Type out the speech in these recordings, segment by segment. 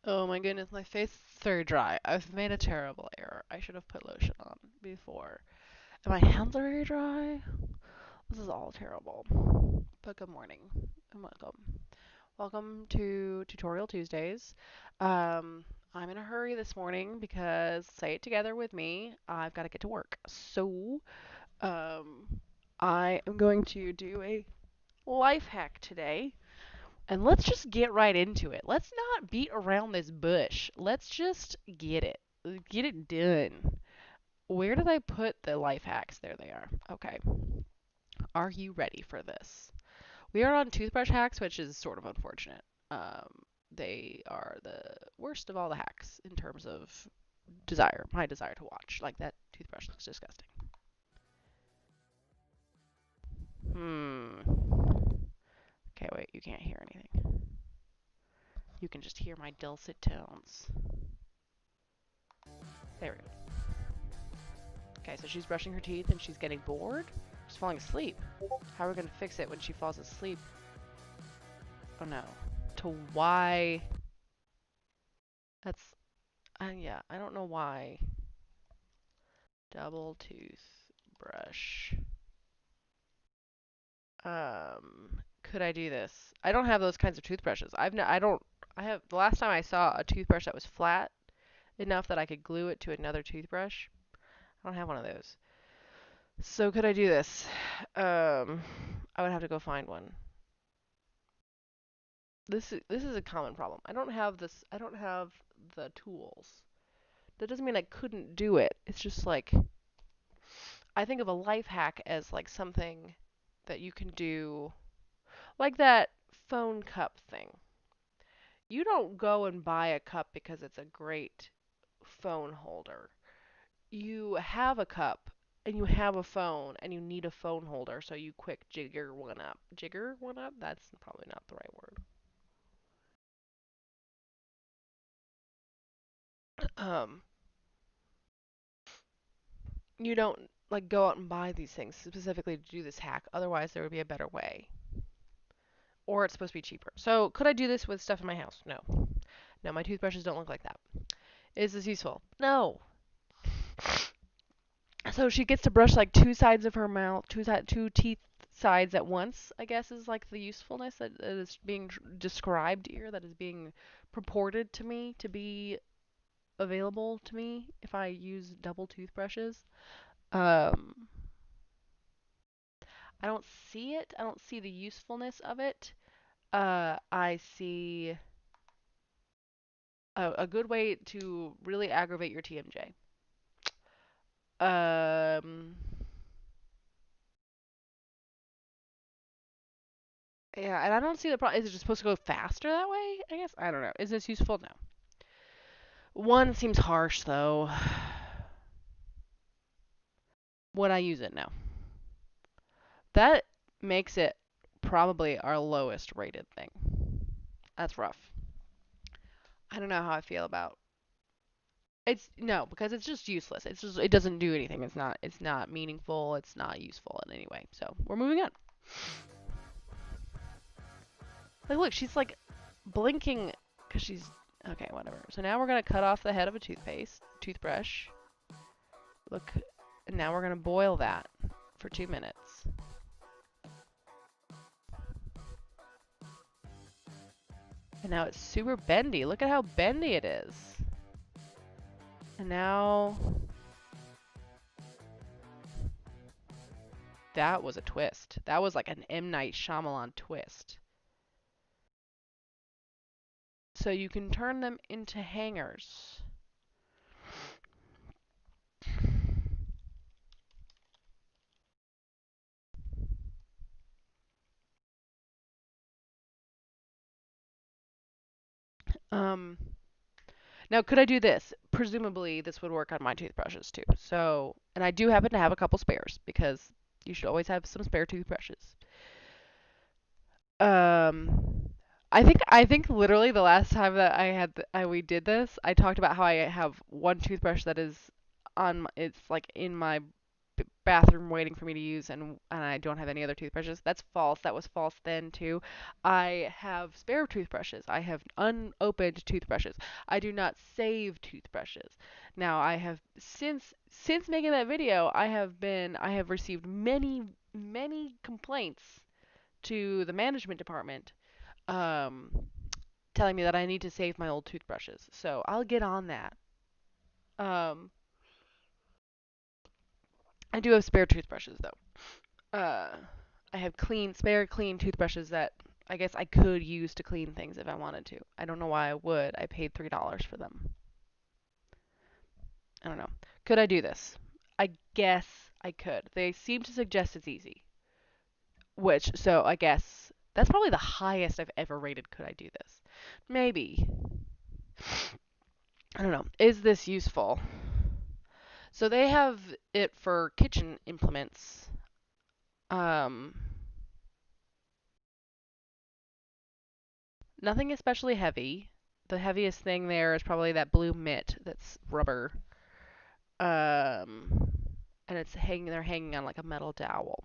Oh my goodness, my face is very dry. I've made a terrible error. I should have put lotion on before. And my hands are very dry. This is all terrible. But good morning and welcome. Welcome to Tutorial Tuesdays. I'm in a hurry this morning because, say it together with me, I've got to get to work. So, um, I am going to do a life hack today. And let's just get right into it. Let's not beat around this bush. Let's just get it. Get it done. Where did I put the life hacks? There they are. Okay. Are you ready for this? We are on toothbrush hacks, which is sort of unfortunate. They are the worst of all the hacks in terms of my desire to watch. Like that toothbrush looks disgusting. Okay, wait, you can't hear anything. You can just hear my dulcet tones. There we go. Okay, so she's brushing her teeth and she's getting bored. She's falling asleep. How are we gonna fix it when she falls asleep? Oh no. To why? That's, yeah, I don't know why. Double toothbrush. Could I do this? I don't have those kinds of toothbrushes. I have, the last time I saw a toothbrush that was flat enough that I could glue it to another toothbrush. I don't have one of those. So could I do this? I would have to go find one. This is a common problem. I don't have the tools. That doesn't mean I couldn't do it. It's just like I think of a life hack as like something that you can do like that phone cup thing. You don't go and buy a cup because it's a great phone holder. You have a cup and you have a phone and you need a phone holder, so you quick jigger one up. Jigger one up? That's probably not the right word. Um, you don't like go out and buy these things specifically to do this hack. Otherwise, there would be a better way. Or it's supposed to be cheaper. So, could I do this with stuff in my house? No. No, my toothbrushes don't look like that. Is this useful? No. So she gets to brush like two sides of her mouth, two teeth sides at once, I guess is like the usefulness that is being described here, that is being purported to me to be available to me if I use double toothbrushes. Um, I don't see it. I don't see the usefulness of it. I see a good way to really aggravate your TMJ. Um, yeah, and I don't see the problem. Is it just supposed to go faster that way? I guess. I don't know. Is this useful? No. One seems harsh, though. Would I use it? No. That makes it probably our lowest rated thing. That's rough. I don't know how I feel about it's no, because it's just useless. It doesn't do anything. It's not meaningful. It's not useful in any way. So we're moving on. Like look, she's like blinking because she's okay, whatever. So now we're gonna cut off the head of a toothbrush. Look, and now we're gonna boil that for 2 minutes. And now it's super bendy. Look at how bendy it is. And now that was a twist. That was like an M. Night Shyamalan twist. So you can turn them into hangers. Um, Now could I do this? Presumably this would work on my toothbrushes too. So, and I do happen to have a couple spares because you should always have some spare toothbrushes. Um, I think literally the last time that we did this, I talked about how I have one toothbrush that is it's like in my bathroom waiting for me to use, and I don't have any other toothbrushes. That's false. That was false then too. I have spare toothbrushes. I have unopened toothbrushes. I do not save toothbrushes. Now, I have since making that video, I have received many complaints to the management department um telling me that I need to save my old toothbrushes. So, I'll get on that. Um I do have spare toothbrushes though. I have spare clean toothbrushes that I guess I could use to clean things if I wanted to. I don't know why I would. I paid $3 for them. I don't know. Could I do this? I guess I could. They seem to suggest it's easy. So I guess that's probably the highest I've ever rated could I do this. Maybe. I don't know. Is this useful? So they have it for kitchen implements. Um, Nothing especially heavy. The heaviest thing there is probably that blue mitt that's rubber. Um, and they're hanging on like a metal dowel.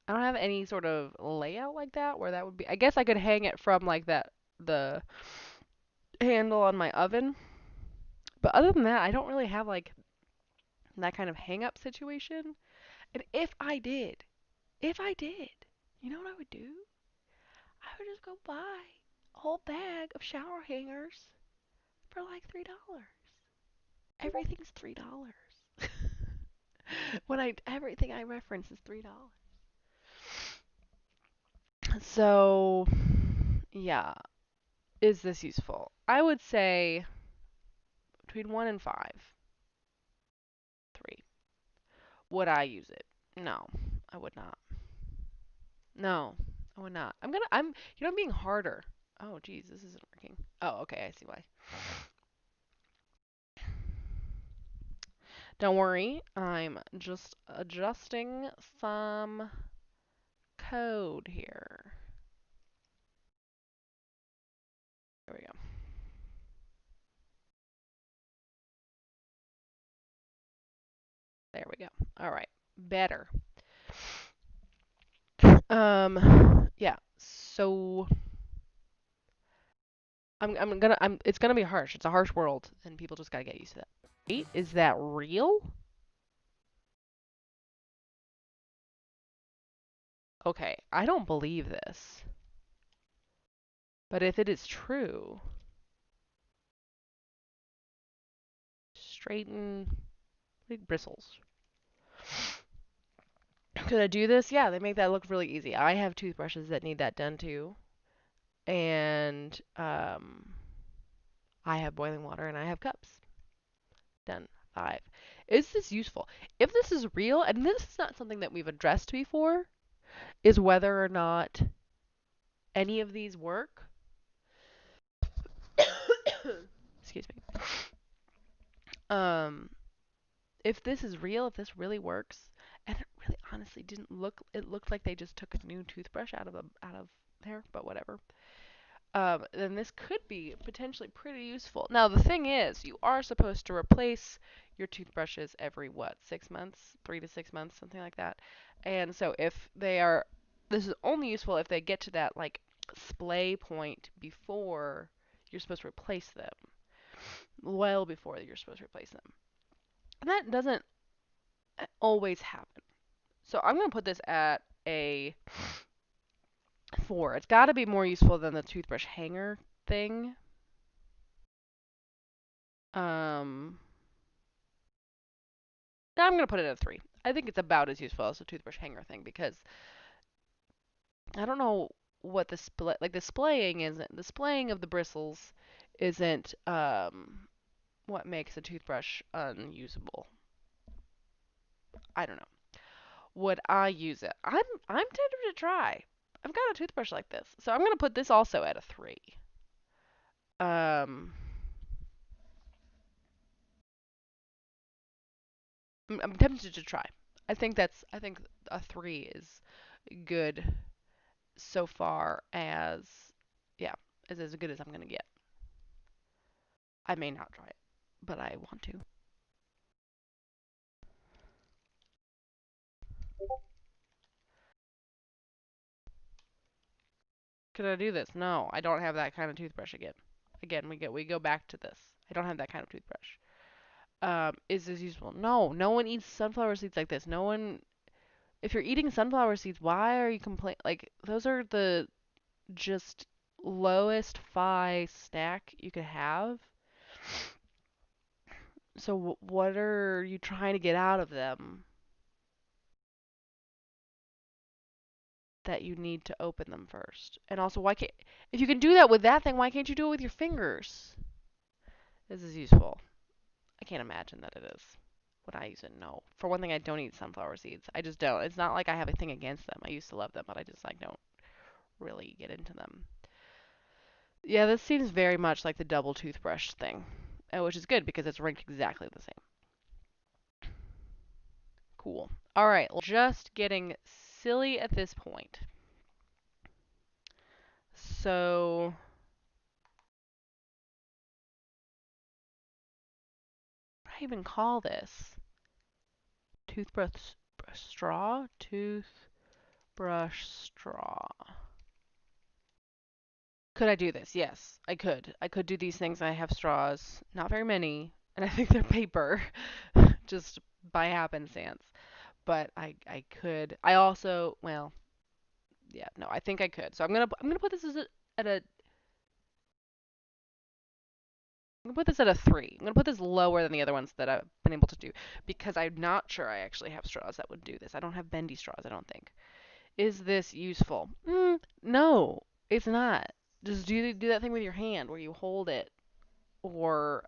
I don't have any sort of layout like that where that would be. I guess I could hang it from like the handle on my oven. But other than that, I don't really have like that kind of hang up situation. And if I did, you know what I would do? I would just go buy a whole bag of shower hangers for like $3. Everything's $3. Everything I reference is $3. So, yeah, is this useful? I would say between 1 and 5. 3. Would I use it? No, I would not. No, I would not. I'm being harder. Oh, geez, this isn't working. Oh, okay, I see why. Don't worry, I'm just adjusting some code here. There we go. There we go. All right, better. Yeah. So it's gonna be harsh. It's a harsh world, and people just gotta get used to that. Wait, is that real? Okay, I don't believe this. But if it is true, straighten big bristles. Could I do this? Yeah, they make that look really easy. I have toothbrushes that need that done too. And I have boiling water and I have cups. Done. 5. Is this useful? If this is real, and this is not something that we've addressed before, is whether or not any of these work. Excuse me. Um, if this is real, if this really works, and it really honestly didn't look, it looked like they just took a new toothbrush out of there, but whatever. Then this could be potentially pretty useful. Now the thing is, you are supposed to replace your toothbrushes every what, 6 months, 3 to 6 months, something like that. And so if they are, this is only useful if they get to that like splay point before you're supposed to replace them, well before you're supposed to replace them. And that doesn't always happen. So I'm gonna put this at a 4. It's got to be more useful than the toothbrush hanger thing. Um, I'm gonna put it at a 3. I think it's about as useful as the toothbrush hanger thing because I don't know what the splaying isn't. The splaying of the bristles isn't what makes a toothbrush unusable. I don't know. Would I use it? I'm tempted to try. I've got a toothbrush like this, so I'm gonna put this also at a 3. Um, I'm tempted to try. I think a 3 is good so far as yeah, is as good as I'm gonna get. I may not try it, but I want to. Could I do this? No, I don't have that kind of toothbrush again. Again, we go back to this. I don't have that kind of toothbrush. Is this useful? No, no one eats sunflower seeds like this. No one. If you're eating sunflower seeds, why are you complaining? Like those are the just lowest fi snack you could have. So what are you trying to get out of them that you need to open them first? And also, why can't if you can do that with that thing, why can't you do it with your fingers? This is useful. I can't imagine that it is. Would I use it? No. For one thing, I don't eat sunflower seeds. I just don't. It's not like I have a thing against them. I used to love them, but I just like don't really get into them. Yeah, this seems very much like the double toothbrush thing, which is good because it's ranked exactly the same. Cool. All right, just getting silly at this point. So, what do I even call this? Toothbrush straw? Toothbrush straw. Could I do this? Yes, I could. I could do these things. I have straws, not very many, and I think they're paper, just by happenstance. But I could. I also, well, yeah, no, I think I could. So I'm gonna put this at a I'm gonna put this at a 3. I'm gonna put this lower than the other ones that I've been able to do because I'm not sure I actually have straws that would do this. I don't have bendy straws, I don't think. Is this useful? No, it's not. Just do that thing with your hand where you hold it or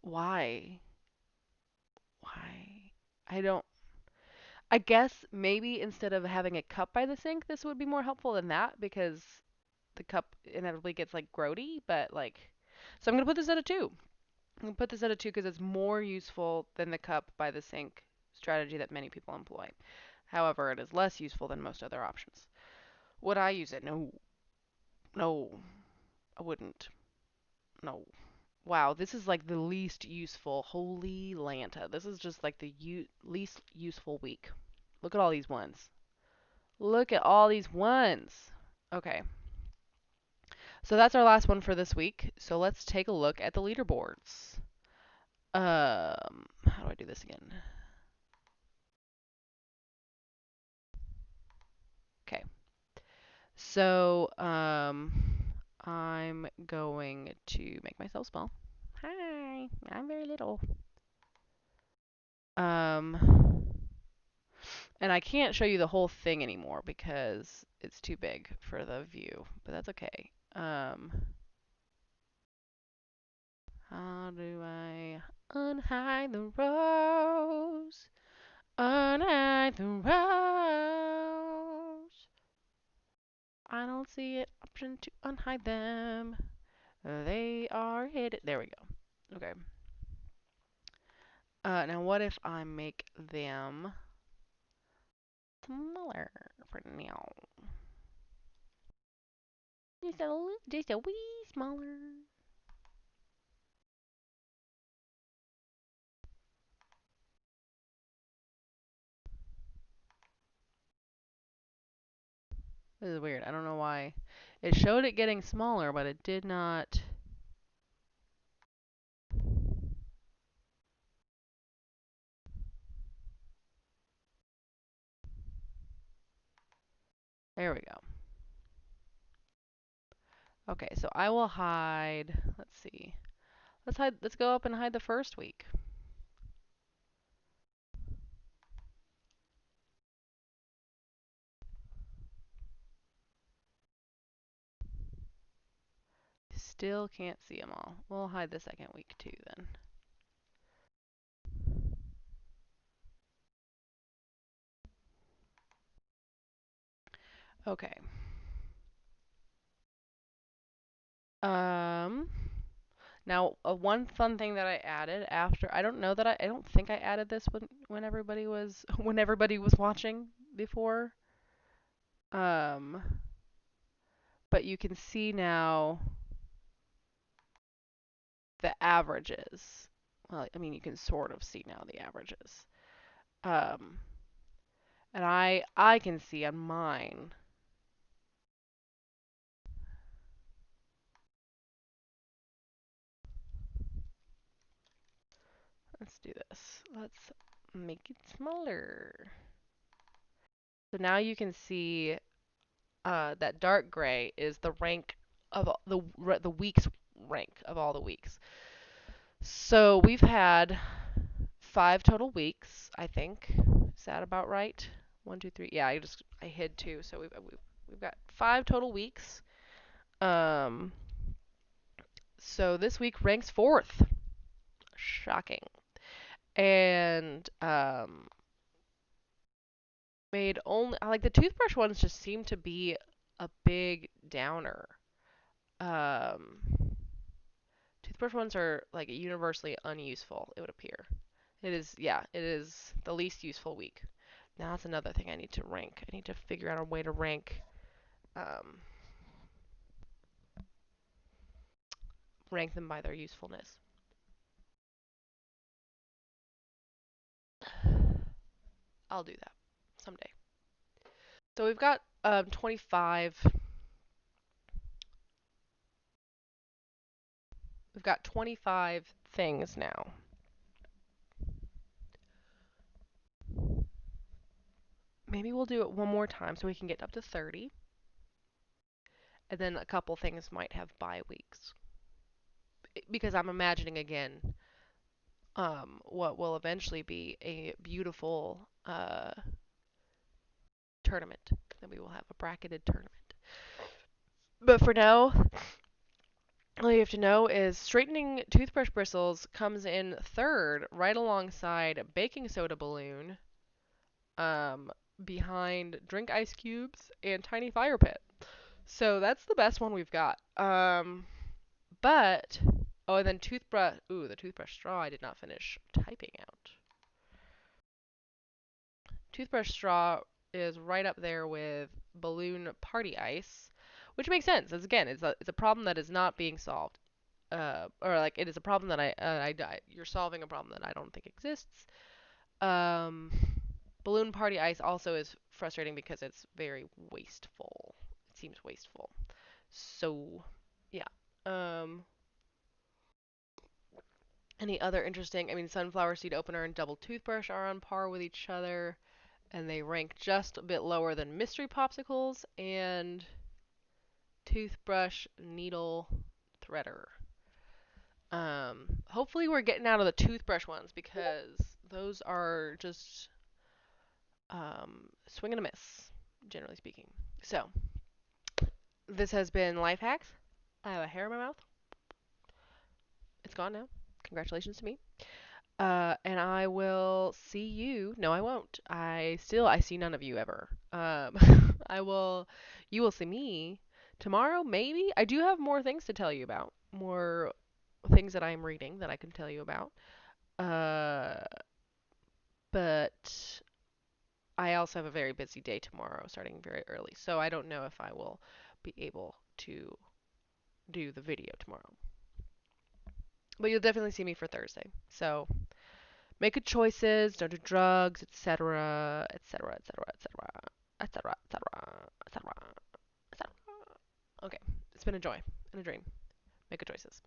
why? Why? I don't I guess maybe instead of having a cup by the sink, this would be more helpful than that because the cup inevitably gets like grody, but like so I'm gonna put this at a 2. I'm gonna put this at a 2 because it's more useful than the cup by the sink strategy that many people employ. However, it is less useful than most other options. Would I use it? No. No, I wouldn't. No. Wow, this is like the least useful. Holy Lanta. This is just like the least useful week. Look at all these ones. Look at all these ones. Okay. So that's our last one for this week. So let's take a look at the leaderboards. How do I do this again? Okay. So, I'm going to make myself small. Hi, I'm very little. Um, and I can't show you the whole thing anymore because it's too big for the view, but that's okay. How do I unhide the rose? Unhide the rose. I don't see an option to unhide them. They are hidden. There we go. Okay. Now what if I make them smaller for now? Just a wee smaller. This is weird. I don't know why. It showed it getting smaller, but it did not. There we go. Okay, so I will hide. Let's see. Let's hide. Let's go up and hide the first week. Still can't see them all. We'll hide the second week too then. Okay. Um. Now, one fun thing that I added after I don't know that I don't think I added this when everybody was when everybody was watching before. Um, but you can see now the averages. Well, I mean, you can sort of see now the averages. Um, and I can see on mine. Let's do this. Let's make it smaller. So now you can see that dark gray is the rank of the week's rank of all the weeks. So we've had 5 total weeks, I think. Is that about right? One, two, three. Yeah, I hid two, so we've got 5 total weeks. Um, so this week ranks fourth. Shocking. And made only like the toothbrush ones just seem to be a big downer. Um, Toothbrush ones are like universally unuseful, it would appear. It is, yeah, it is the least useful week. Now that's another thing I need to rank. I need to figure out a way to um, rank them by their usefulness. I'll do that someday. So we've got 25. We've got 25 things now. Maybe we'll do it one more time so we can get up to 30. And then a couple things might have bye weeks. Because I'm imagining again what will eventually be a beautiful tournament. Then we will have a bracketed tournament. But for now, all you have to know is straightening toothbrush bristles comes in third, right alongside baking soda balloon, um, behind drink ice cubes and tiny fire pit. So that's the best one we've got. But oh, and then toothbrush. Ooh, the toothbrush straw I did not finish typing out. Toothbrush straw is right up there with balloon party ice, which makes sense. As again, it's a problem that is not being solved. Or like it is a problem that you're solving a problem that I don't think exists. Um, balloon party ice also is frustrating because it's very wasteful. It seems wasteful. So, yeah. Um, any other interesting? I mean, sunflower seed opener and double toothbrush are on par with each other, and they rank just a bit lower than mystery popsicles and toothbrush needle threader. Hopefully we're getting out of the toothbrush ones because those are just swing and a miss, generally speaking. So this has been Life Hacks. I have a hair in my mouth. It's gone now. Congratulations to me. And I will see you. No, I won't. I see none of you ever. You will see me tomorrow, maybe. I do have more things to tell you about. More things that I'm reading that I can tell you about. Uh, but I also have a very busy day tomorrow, starting very early. So I don't know if I will be able to do the video tomorrow. But you'll definitely see me for Thursday. So make good choices, don't do drugs, etc., etc., etc., etc., etc., etc., etc., etc. Okay, it's been a joy and a dream. Make good choices.